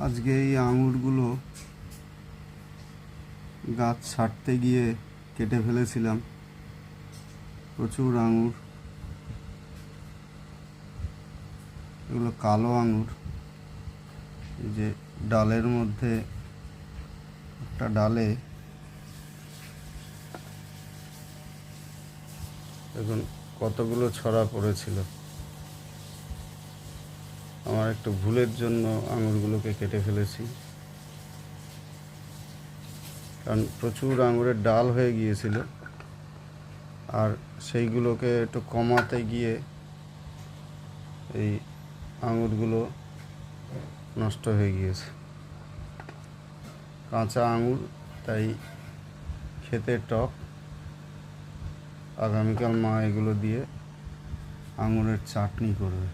আজকে এই আঙুরগুলো গাছ ছাঁটতে গিয়ে কেটে ফেলেছিলাম। প্রচুর আঙুর, এগুলো কালো আঙুর। এই যে ডালের মধ্যে একটা ডালে দেখুন কতগুলো ছড়া পড়েছিল। আমার একটু ভুলের জন্য আঙুরগুলোকে কেটে ফেলেছি, কারণ প্রচুর আঙুরের ডাল হয়ে গিয়েছিল, আর সেইগুলোকে একটু কমাতে গিয়ে এই আঙুরগুলো নষ্ট হয়ে গিয়েছে। কাঁচা আঙুর, তাই খেতে টক। আগামীকাল মা এগুলো দিয়ে আঙুরের চাটনি করবে।